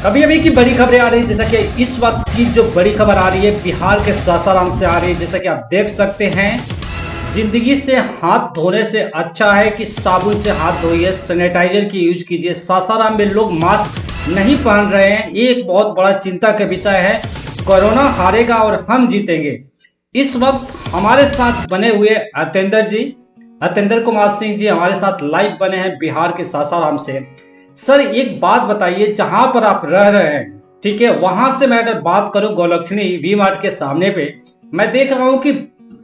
अभी अभी की बड़ी खबरें आ रही है, जैसा कि इस वक्त की जो बड़ी खबर आ रही है बिहार के सासाराम से आ रही है। जैसा कि आप देख सकते हैं, जिंदगी से हाथ धोने से अच्छा है कि साबुन से हाथ धोइए, सैनिटाइजर की यूज कीजिए। सासाराम में लोग मास्क नहीं पहन रहे हैं, ये एक बहुत बड़ा चिंता का विषय है। कोरोना हारेगा और हम जीतेंगे। इस वक्त हमारे साथ बने हुए अतेंद्र कुमार सिंह जी हमारे साथ लाइव बने हैं बिहार के सासाराम से। सर एक बात बताइए, जहां पर आप रह रहे हैं, ठीक है, वहां से मैं अगर बात करूं गौलक्ष्मी वी मार्ट के सामने पे, मैं देख रहा हूं कि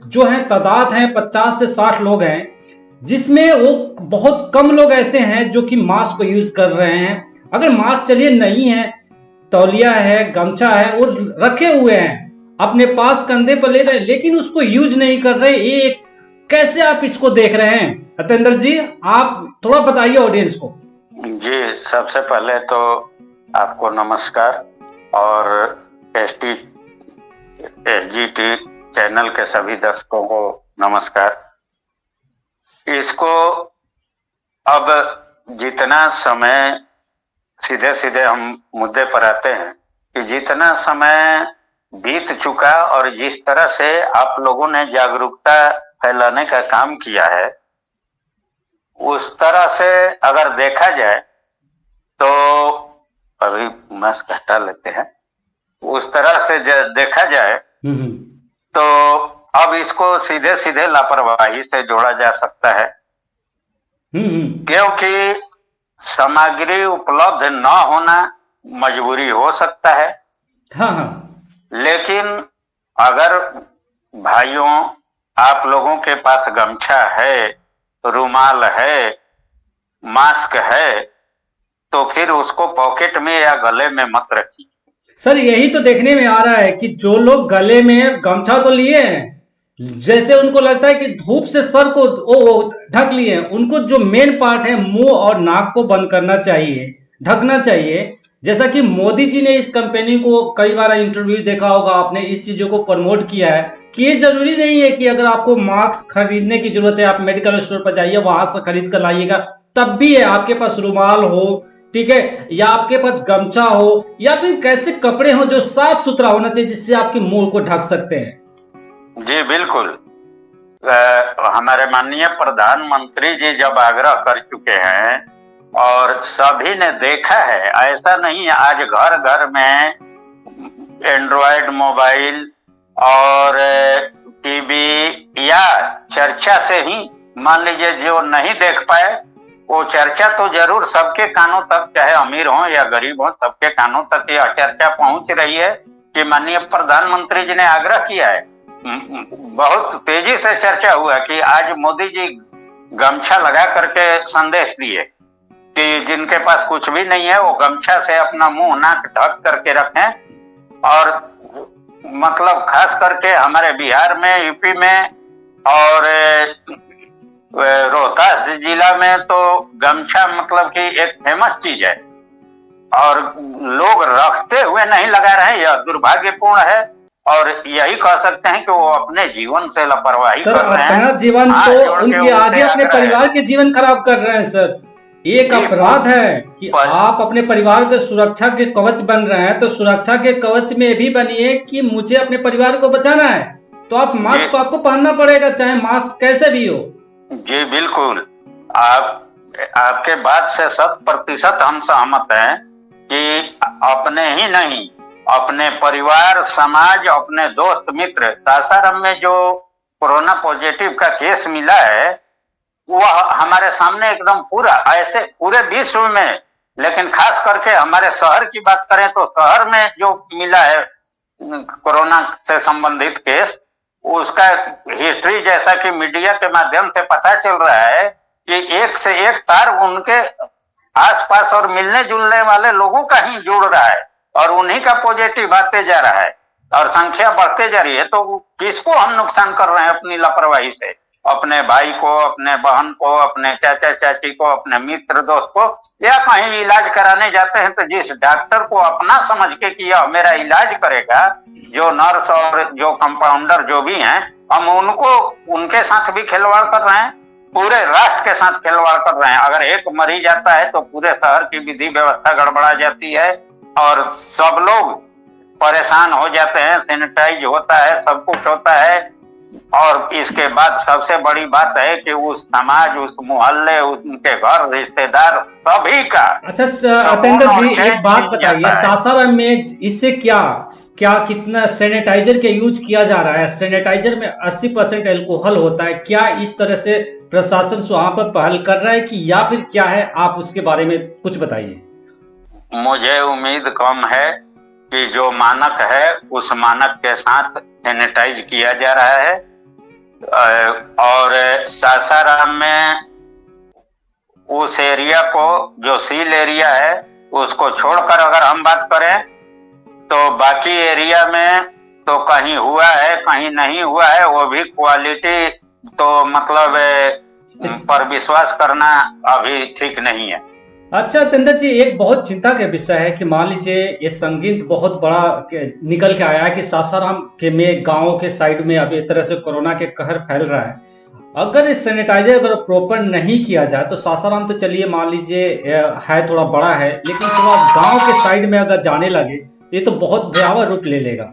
जो है तादाद है 50 से 60 लोग हैं, जिसमें वो बहुत कम लोग ऐसे हैं जो कि मास्क को यूज कर रहे हैं। अगर मास्क चलिए नहीं है, तौलिया है, गमछा है, वो रखे हुए हैं अपने पास, कंधे पर ले रहे हैं, लेकिन उसको यूज नहीं कर रहे। ये कैसे आप इसको देख रहे हैं अतेंद्र जी? आप थोड़ा बताइए ऑडियंस को। जी, सबसे पहले तो आपको नमस्कार और एसजीटी चैनल के सभी दर्शकों को नमस्कार। इसको अब जितना समय, सीधे सीधे हम मुद्दे पर आते हैं कि जितना समय बीत चुका और जिस तरह से आप लोगों ने जागरूकता फैलाने का काम किया है, उस तरह से अगर देखा जाए तो अभी मास्क हटा लेते हैं। उस तरह से देखा जाए तो अब इसको सीधे सीधे लापरवाही से जोड़ा जा सकता है, क्योंकि सामग्री उपलब्ध न होना मजबूरी हो सकता है। लेकिन अगर भाइयों आप लोगों के पास गमछा है, रुमाल है, मास्क है, तो फिर उसको पॉकेट में या गले में मत रखिए। सर यही तो देखने में आ रहा है कि जो लोग गले में गमछा तो लिए हैं, जैसे उनको लगता है कि धूप से सर को ढक लिए हैं, उनको जो मेन पार्ट है मुंह और नाक को बंद करना चाहिए, ढकना चाहिए। जैसा कि मोदी जी ने इस कंपनी को कई बार इंटरव्यू देखा होगा आपने, इस चीजों को प्रमोट किया है कि ये जरूरी नहीं है कि अगर आपको मास्क खरीदने की जरूरत है आप मेडिकल स्टोर पर जाइए, वहां से खरीद कर लाइएगा, तब भी है आपके पास रुमाल हो, ठीक है, या आपके पास गमछा हो, या फिर कैसे कपड़े हो जो साफ सुथरा होना चाहिए जिससे आपके मुंह को ढक सकते हैं। जी बिल्कुल। हमारे माननीय प्रधानमंत्री जी जब आग्रह कर चुके हैं और सभी ने देखा है, ऐसा नहीं है, आज घर घर में एंड्रॉयड मोबाइल और टीवी या चर्चा से ही, मान लीजिए जो नहीं देख पाए वो चर्चा तो जरूर सबके कानों तक, चाहे अमीर हो या गरीब हो, सबके कानों तक यह चर्चा पहुंच रही है कि माननीय प्रधानमंत्री जी ने आग्रह किया है। बहुत तेजी से चर्चा हुआ कि आज मोदी जी गमछा लगा करके संदेश दिए कि जिनके पास कुछ भी नहीं है वो गमछा से अपना मुंह नाक ढक करके रखें। और मतलब खास करके हमारे बिहार में, यूपी में और रोहतास जिला में तो गमछा मतलब कि एक फेमस चीज है और लोग रखते हुए नहीं लगा रहे हैं। यह दुर्भाग्यपूर्ण है और यही कह सकते हैं कि वो अपने जीवन से लापरवाही कर रहे हैं। अपना जीवन तो उनके आगे अपने परिवार के जीवन खराब कर रहे हैं। सर एक अपराध है कि आप अपने परिवार के सुरक्षा के कवच बन रहे हैं, तो सुरक्षा के कवच में भी बनिए कि मुझे अपने परिवार को बचाना है, तो आप मास्क आपको पहनना पड़ेगा, चाहे मास्क कैसे भी हो। जी बिल्कुल, आपके बात से 100% हम सहमत हैं कि अपने ही नहीं, अपने परिवार, समाज, अपने दोस्त मित्र। सासाराम में जो कोरोना पॉजिटिव का केस मिला है वह हमारे सामने एकदम पूरा, ऐसे पूरे विश्व में, लेकिन खास करके हमारे शहर की बात करें तो शहर में जो मिला है कोरोना से संबंधित केस, उसका हिस्ट्री जैसा कि मीडिया के माध्यम से पता चल रहा है कि एक से एक तार उनके आसपास और मिलने जुलने वाले लोगों का ही जुड़ रहा है और उन्हीं का पॉजिटिव आते जा रहा है और संख्या बढ़ते जा रही है। तो किसको हम नुकसान कर रहे हैं अपनी लापरवाही से? अपने भाई को, अपने बहन को, अपने चाचा चाची को, अपने मित्र दोस्त को, या कहीं इलाज कराने जाते हैं तो जिस डॉक्टर को अपना समझ के कि यह मेरा इलाज करेगा, जो नर्स और जो कंपाउंडर जो भी हैं, हम उनको, उनके साथ भी खिलवाड़ कर रहे हैं, पूरे राष्ट्र के साथ खिलवाड़ कर रहे हैं। अगर एक मरीज आता है तो पूरे शहर की विधि व्यवस्था गड़बड़ा जाती है और सब लोग परेशान हो जाते हैं, सैनिटाइज होता है, सब कुछ होता है। और इसके बाद सबसे बड़ी बात है कि उस समाज, उस मोहल्ले, उनके घर, रिश्तेदार, सभी का। अच्छा अतेंद्र जी, एक बात बताइए, सासाराम में इससे क्या क्या कितना सैनिटाइजर के यूज किया जा रहा है? सैनिटाइजर में 80% अल्कोहल होता है। क्या इस तरह से प्रशासन वहां पर पहल कर रहा है कि या फिर क्या है? आप उसके बारे में कुछ बताइए। मुझे उम्मीद कम है कि जो मानक है उस मानक के साथ सैनिटाइज किया जा रहा है। और सासाराम में उस एरिया को, जो सील एरिया है, उसको छोड़कर अगर हम बात करें तो बाकी एरिया में तो कहीं हुआ है, कहीं नहीं हुआ है। वो भी क्वालिटी तो मतलब पर विश्वास करना अभी ठीक नहीं है। अच्छा अतेंद्र जी, एक बहुत चिंता का विषय है कि मान लीजिए ये संगीत बहुत बड़ा निकल के आया है कि सासाराम के में गांव के साइड में अभी इस तरह से कोरोना के कहर फैल रहा है। अगर इस सैनिटाइजर अगर प्रॉपर नहीं किया जाए तो सासाराम तो चलिए मान लीजिए है थोड़ा बड़ा है, लेकिन थोड़ा गांव के साइड में अगर जाने लगे ये तो बहुत भयावह रूप ले लेगा।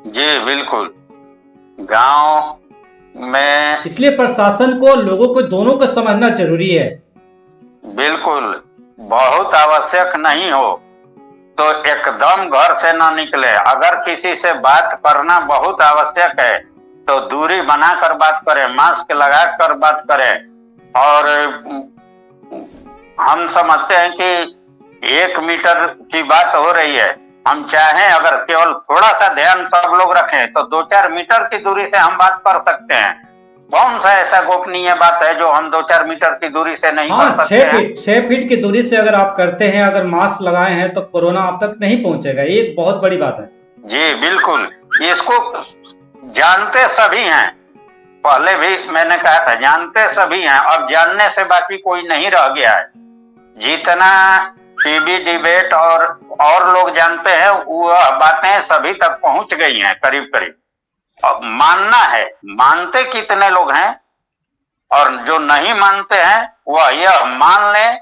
जी बिल्कुल, गांव में इसलिए प्रशासन को, लोगों को, दोनों को समझना जरूरी है। बिल्कुल, बहुत आवश्यक नहीं हो तो एकदम घर से न निकले। अगर किसी से बात करना बहुत आवश्यक है तो दूरी बनाकर बात करें, मास्क लगाकर बात करें। और हम समझते हैं कि 1 मीटर की बात हो रही है, हम चाहें अगर केवल थोड़ा सा ध्यान सब लोग रखें तो 2-4 मीटर की दूरी से हम बात कर सकते हैं। कौन सा ऐसा गोपनीय बात है जो हम 2-4 मीटर की दूरी से नहीं कर सकते हैं? 6 फीट की दूरी से अगर आप करते हैं, अगर मास्क लगाए हैं तो कोरोना आप तक नहीं पहुंचेगा। ये एक बहुत बड़ी बात है। जी बिल्कुल, इसको जानते सभी हैं। पहले भी मैंने कहा था, जानते सभी हैं। अब जानने से बाकी कोई नहीं रह गया है। जितना टीवी डिबेट और लोग जानते हैं, वह बातें सभी तक पहुंच गई हैं करीब करीब। अब मानना है, मानते कितने लोग हैं, और जो नहीं मानते हैं वह यह मान लें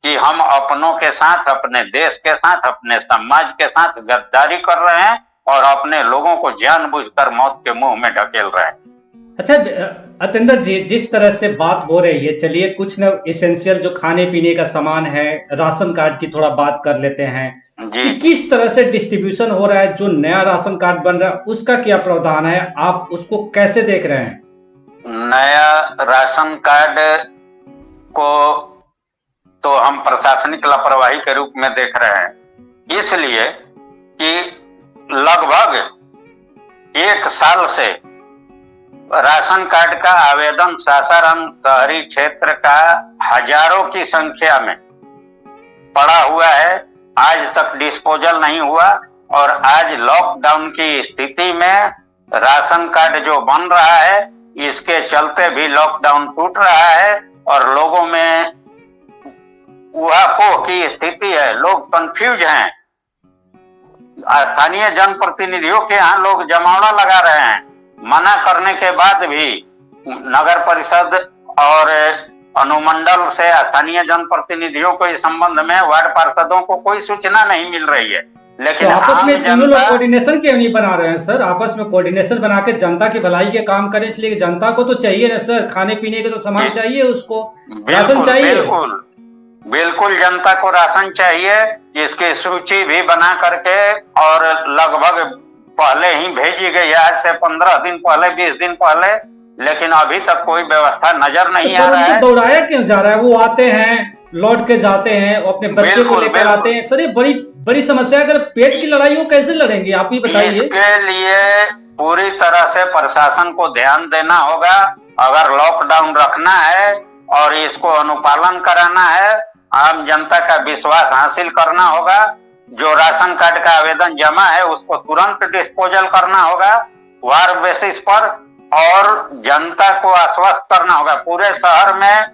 कि हम अपनों के साथ, अपने देश के साथ, अपने समाज के साथ गद्दारी कर रहे हैं और अपने लोगों को जानबूझकर मौत के मुंह में ढकेल रहे हैं। अच्छा अतेंद्र जी, जिस तरह से बात हो रही है, चलिए कुछ न इसेंशियल जो खाने पीने का सामान है, राशन कार्ड की थोड़ा बात कर लेते हैं कि किस तरह से डिस्ट्रीब्यूशन हो रहा है। जो नया राशन कार्ड बन रहा है उसका क्या प्रावधान है, आप उसको कैसे देख रहे हैं? नया राशन कार्ड को तो हम प्रशासनिक लापरवाही के रूप में देख रहे हैं, इसलिए कि लगभग 1 साल से राशन कार्ड का आवेदन सासाराम शहरी क्षेत्र का हजारों की संख्या में पड़ा हुआ है। आज तक डिस्पोजल नहीं हुआ और आज लॉकडाउन की स्थिति में राशन कार्ड जो बन रहा है, इसके चलते भी लॉकडाउन टूट रहा है और लोगों में ऊहापोह की स्थिति है। लोग कंफ्यूज हैं। स्थानीय जनप्रतिनिधियों के यहाँ लोग जमावड़ा लगा रहे हैं। मना करने के बाद भी नगर परिषद और अनुमंडल से स्थानीय जनप्रतिनिधियों को इस संबंध में, वार्ड पार्षदों को कोई सूचना नहीं मिल रही है। लेकिन तो आपस में तीनों लोग कोऑर्डिनेशन क्यों नहीं बना रहे हैं सर? आपस में कोऑर्डिनेशन बना के जनता की भलाई के काम करें, इसलिए जनता को तो चाहिए ना सर, खाने पीने के तो सामान चाहिए, उसको राशन चाहिए। बिल्कुल बिल्कुल, जनता को राशन चाहिए। इसकी सूची भी बना करके और लगभग पहले ही भेजी गई है, आज से 15 दिन पहले, 20 दिन पहले, लेकिन अभी तक कोई व्यवस्था नजर नहीं आ रहा है। दौड़ाया क्यों जा रहा है? वो आते हैं, लौट के जाते हैं, अपने बच्चे को लेकर आते हैं। सर ये बड़ी बड़ी समस्या। अगर पेट की लड़ाई हो कैसे लड़ेंगे, आप ही बताइए। इसके लिए पूरी तरह से प्रशासन को ध्यान देना होगा। अगर लॉकडाउन रखना है और इसको अनुपालन कराना है, आम जनता का विश्वास हासिल करना होगा। जो राशन कार्ड का आवेदन जमा है उसको तुरंत डिस्पोजल करना होगा वार बेसिस पर, और जनता को आश्वस्त करना होगा। पूरे शहर में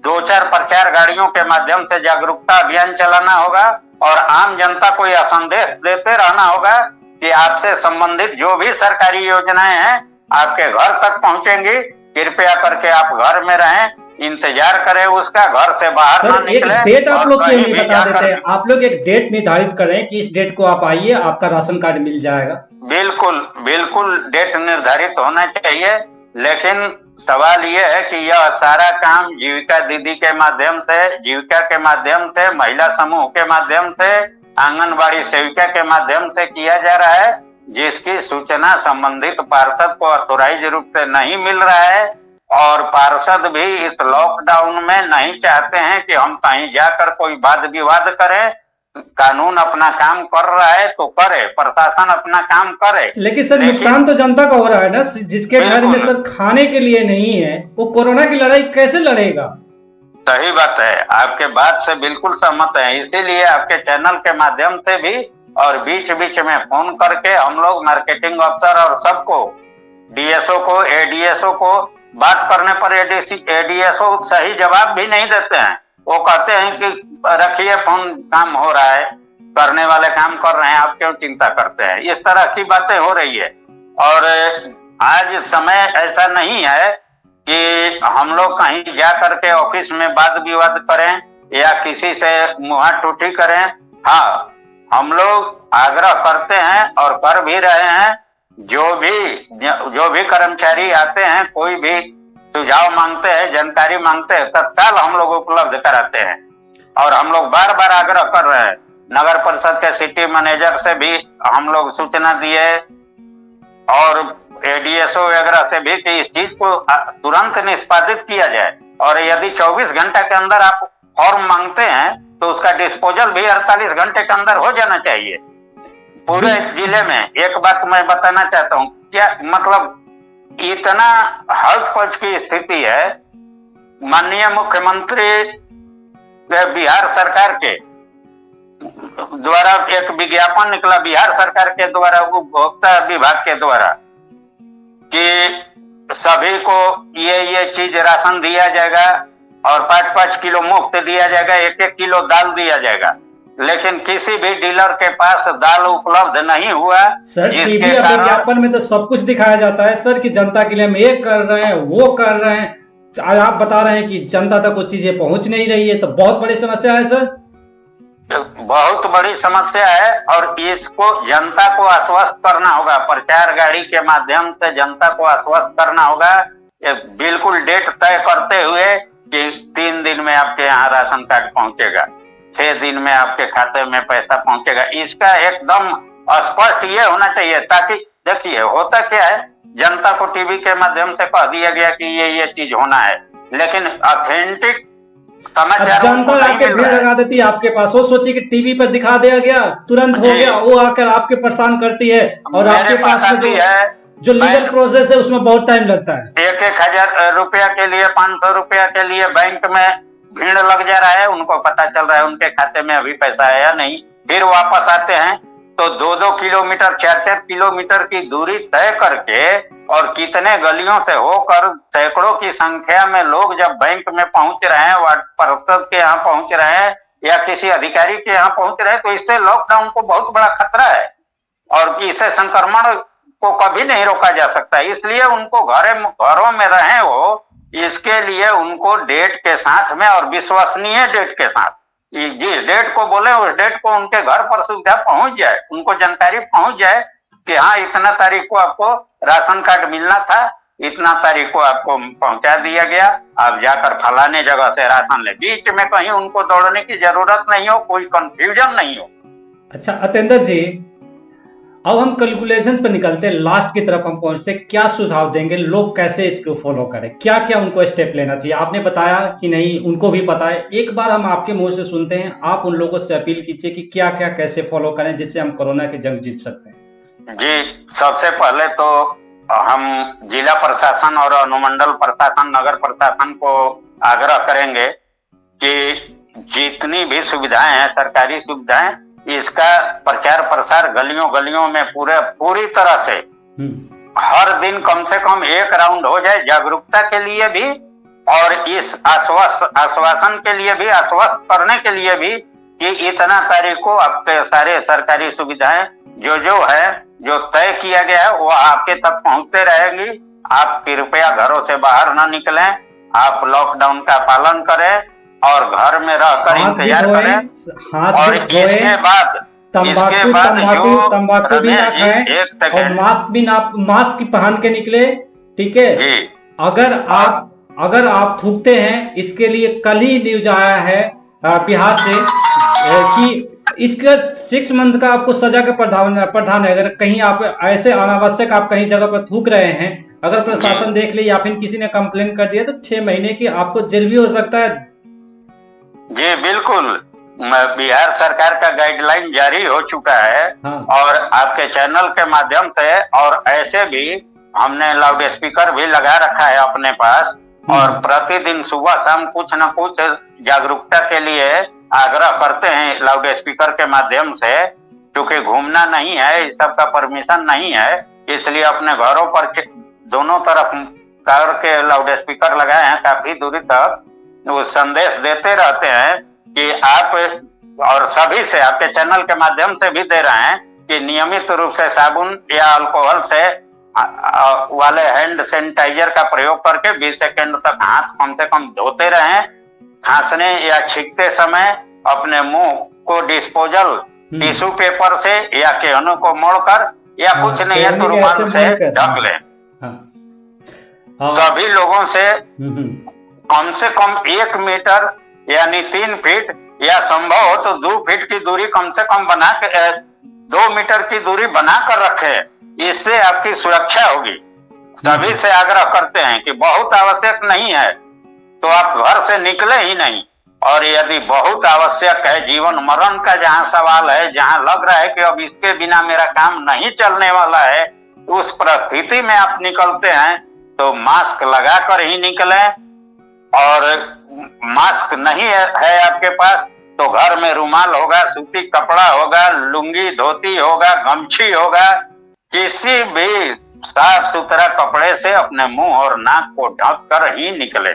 2-4 प्रचार गाड़ियों के माध्यम से जागरूकता अभियान चलाना होगा और आम जनता को यह संदेश देते रहना होगा कि आपसे संबंधित जो भी सरकारी योजनाएं हैं आपके घर तक पहुंचेंगी। कृपया करके आप घर में रहें, इंतजार करें उसका, घर से बाहर ना सर एक निकले। डेट आप और लोग क्यों कहीं नहीं भी बता जाकर, देते? आप लोग एक डेट निर्धारित करें कि इस डेट को आप आइए, आपका राशन कार्ड मिल जाएगा। बिल्कुल बिल्कुल डेट निर्धारित होना चाहिए। लेकिन सवाल यह है कि यह सारा काम जीविका दीदी के माध्यम से, जीविका के माध्यम से, महिला समूह के माध्यम से, आंगनबाड़ी सेविका के माध्यम से किया जा रहा है, जिसकी सूचना संबंधित पार्षद को ऑथोराइज रूप से नहीं मिल रहा है। और पार्षद भी इस लॉकडाउन में नहीं चाहते हैं कि हम कहीं जाकर कोई वाद विवाद करें। कानून अपना काम कर रहा है तो करे, प्रशासन अपना काम करे। लेकिन सर नुकसान तो जनता का हो रहा है ना, जिसके घर में सर खाने के लिए नहीं है वो कोरोना की लड़ाई कैसे लड़ेगा? सही बात है, आपके बात से बिल्कुल सहमत है। इसीलिए आपके चैनल के माध्यम से भी और बीच बीच में फोन करके हम लोग मार्केटिंग अफसर और सबको, डीएसओ को, एडीएसओ को, बात करने पर एडीएसओ सही जवाब भी नहीं देते हैं। वो कहते हैं कि रखिए फोन, काम हो रहा है, करने वाले काम कर रहे हैं, आप क्यों चिंता करते हैं। इस तरह की बातें हो रही है। और आज समय ऐसा नहीं है कि हम लोग कहीं जा करके ऑफिस में वाद विवाद करें या किसी से मुंह टूटी करें। हाँ, हम लोग आग्रह करते हैं और कर भी रहे हैं। जो भी कर्मचारी आते हैं, कोई भी सुझाव मांगते हैं, जानकारी मांगते हैं, तत्काल हम लोग उपलब्ध कराते हैं। और हम लोग बार बार आग्रह कर रहे हैं, नगर परिषद के सिटी मैनेजर से भी हम लोग सूचना दिए और एडीएसओ वगैरह से भी कि इस चीज को तुरंत निष्पादित किया जाए। और यदि 24 घंटे के अंदर आप फॉर्म मांगते हैं तो उसका डिस्पोजल भी 48 घंटे के अंदर हो जाना चाहिए पूरे जिले में। एक बात मैं बताना चाहता हूँ, क्या मतलब इतना हल्फ पच की स्थिति है। माननीय मुख्यमंत्री बिहार सरकार के द्वारा एक विज्ञापन निकला, बिहार सरकार के द्वारा, उपभोक्ता विभाग के द्वारा, कि सभी को ये चीज राशन दिया जाएगा और 5-5 किलो मुफ्त दिया जाएगा, 1-1 किलो दाल दिया जाएगा। लेकिन किसी भी डीलर के पास दाल उपलब्ध नहीं हुआ। सर टीवी और विज्ञापन में तो सब कुछ दिखाया जाता है सर कि जनता के लिए हम ये कर रहे हैं, वो कर रहे हैं। आज आप बता रहे हैं कि जनता तक कुछ चीजें पहुंच नहीं रही है, तो बहुत बड़ी समस्या है सर। बहुत बड़ी समस्या है और इसको जनता को आश्वस्त करना होगा। प्रचार गाड़ी के माध्यम से जनता को आश्वस्त करना होगा, बिल्कुल डेट तय करते हुए कि 3 दिन में आपके यहाँ राशन कार्ड पहुंचेगा, 6 दिन में आपके खाते में पैसा पहुंचेगा। इसका एकदम स्पष्ट ये होना चाहिए, ताकि देखिए होता क्या है, जनता को टीवी के माध्यम से कह दिया गया कि ये चीज होना है, लेकिन ऑथेंटिक समाचार जनता आके भीड़ लगा देती है आपके पास। वो सोची कि टीवी पर दिखा दिया गया, तुरंत हो गया, वो आकर आपके परेशान करती है और आपके पास जो लीगल प्रोसेस है उसमें बहुत टाइम लगता है। 1,000 रुपया के लिए, 500 रुपया के लिए बैंक में भीड़ लग जा रहा है। उनको पता चल रहा है उनके खाते में अभी पैसा है या नहीं, फिर वापस आते हैं तो 2-2 किलोमीटर, 4-4 किलोमीटर की दूरी तय करके और कितने गलियों से होकर सैकड़ों की संख्या में लोग जब बैंक में पहुंच रहे हैं, वार्ड पार्षद के यहाँ पहुंच रहे हैं या किसी अधिकारी के यहाँ पहुंच रहे हैं, तो इससे लॉकडाउन को बहुत बड़ा खतरा है और इससे संक्रमण को कभी नहीं रोका जा सकता। इसलिए उनको घरों में रहे वो, इसके लिए उनको डेट के साथ में और विश्वसनीय डेट के साथ, जिस डेट को बोले उस डेट को उनके घर पर सुविधा पहुंच जाए, उनको जानकारी पहुंच जाए कि हाँ इतना तारीख को आपको राशन कार्ड मिलना था, इतना तारीख को आपको पहुंचा दिया गया, आप जाकर फलाने जगह से राशन ले। बीच में कहीं उनको दौड़ने की जरूरत नहीं हो, कोई कंफ्यूजन नहीं हो। अच्छा अतेंद्र जी, अब हम कैलकुलेशन पर निकलते, लास्ट की तरफ हम पहुंचते, क्या सुझाव देंगे लोग कैसे इसको फॉलो करें, क्या क्या उनको स्टेप लेना चाहिए? आपने बताया कि नहीं, उनको भी पता है, एक बार हम आपके मुंह से सुनते हैं, आप उन लोगों से अपील कीजिए कि क्या क्या कैसे फॉलो करें जिससे हम कोरोना की जंग जीत सकते हैं। जी, सबसे पहले तो हम जिला प्रशासन और अनुमंडल प्रशासन, नगर प्रशासन को आग्रह करेंगे कि जितनी भी सुविधाएं हैं, सरकारी सुविधाएं, इसका प्रचार प्रसार गलियों गलियों में पूरी तरह से हर दिन कम से कम 1 राउंड हो जाए, जागरूकता के लिए भी और इस आश्वासन के लिए भी, आश्वस्त करने के लिए भी कि इतना तारीख को आपके सारे सरकारी सुविधाएं जो है, जो तय किया गया है, वो आपके तक पहुंचते रहेंगी। आप कृपया घरों से बाहर न निकलें, आप लॉकडाउन का पालन करें और घर में रहकर हाथ भी इंतजार धोएं, करें। हाथ और भी धोएं, इसके बाद तंबाकू भी ना रमेश जी, खाएं एक और सेकेंड मास्क पहन के निकले, ठीक है। जी। अगर आप थूकते हैं, इसके लिए कल ही न्यूज आया है बिहार से कि इसका 6 मंथ का आपको सजा का प्रावधान है। अगर कहीं आप ऐसे अनावश्यक आप कहीं जगह पर थूक रहे हैं, अगर प्रशासन देख ले या फिर किसी ने कंप्लेन कर दिया, तो 6 महीने की आपको जेल भी हो सकता है। जी बिल्कुल, बिहार सरकार का गाइडलाइन जारी हो चुका है। हाँ। और आपके चैनल के माध्यम से और ऐसे भी हमने लाउड स्पीकर भी लगा रखा है अपने पास, और प्रतिदिन सुबह शाम कुछ न कुछ जागरूकता के लिए आग्रह करते हैं लाउड स्पीकर के माध्यम से। क्योंकि घूमना नहीं है, इस सब का परमिशन नहीं है, इसलिए अपने घरों पर दोनों तरफ कार के लाउड स्पीकर लगाए हैं, काफी दूरी तक वो संदेश देते रहते हैं कि आप, और सभी से आपके चैनल के माध्यम से भी दे रहे हैं कि नियमित रूप से साबुन या अल्कोहल से वाले हैंड सैनिटाइजर का प्रयोग करके 20 सेकंड तक हाथ कम से कम धोते रहें। खांसने या छींकते समय अपने मुंह को डिस्पोजल टिश्यू पेपर से या केहनों को मोड़कर या कुछ नहीं है तो रुमाल से ढक लें। सभी लोगों से कम 1 मीटर यानी 3 फीट या संभव हो तो 2 फीट की दूरी कम से कम बना के 2 मीटर की दूरी बनाकर रखें, इससे आपकी सुरक्षा होगी। सभी से आग्रह करते हैं कि बहुत आवश्यक नहीं है तो आप घर से निकले ही नहीं, और यदि बहुत आवश्यक है, जीवन मरण का जहां सवाल है, जहां लग रहा है कि अब इसके बिना मेरा काम नहीं चलने वाला है, उस परिस्थिति में आप निकलते हैं तो मास्क लगाकर ही निकलें। और मास्क नहीं है आपके पास तो घर में रुमाल होगा, सूती कपड़ा होगा, लुंगी धोती होगा, गमछी होगा, किसी भी साफ सुथरा कपड़े से अपने मुंह और नाक को ढक कर ही निकले।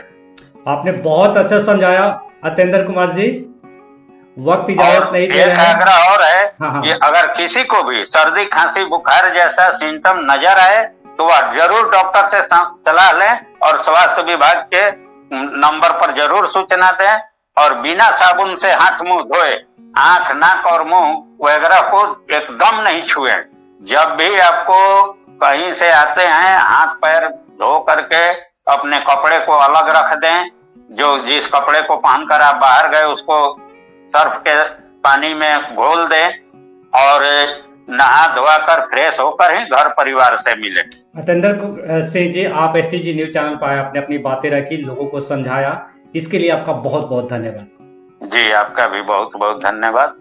आपने बहुत अच्छा समझाया अतेंद्र कुमार जी, वक्त इजाजत नहीं दे रहे हैं। एक आग्रह और है हाँ। कि अगर किसी को भी सर्दी खांसी बुखार जैसा सिम्टम नजर आए तो वह जरूर डॉक्टर से सलाह लें और स्वास्थ्य विभाग के नंबर पर जरूर सूचना दें, और बिना साबुन से हाथ मुंह धोए आंख नाक और मुंह वगैरह को एकदम नहीं छुए। जब भी आपको कहीं से आते हैं हाथ पैर धो करके अपने कपड़े को अलग रख दें। जो जिस कपड़े को पहनकर आप बाहर गए उसको सर्फ के पानी में घोल दें और नहा धोआ कर फ्रेश होकर ही घर परिवार से मिले। अतेंद्र सिंह जी, आप STG न्यूज चैनल पर अपने अपनी बातें रखी, लोगों को समझाया, इसके लिए आपका बहुत बहुत धन्यवाद। जी आपका भी बहुत बहुत धन्यवाद।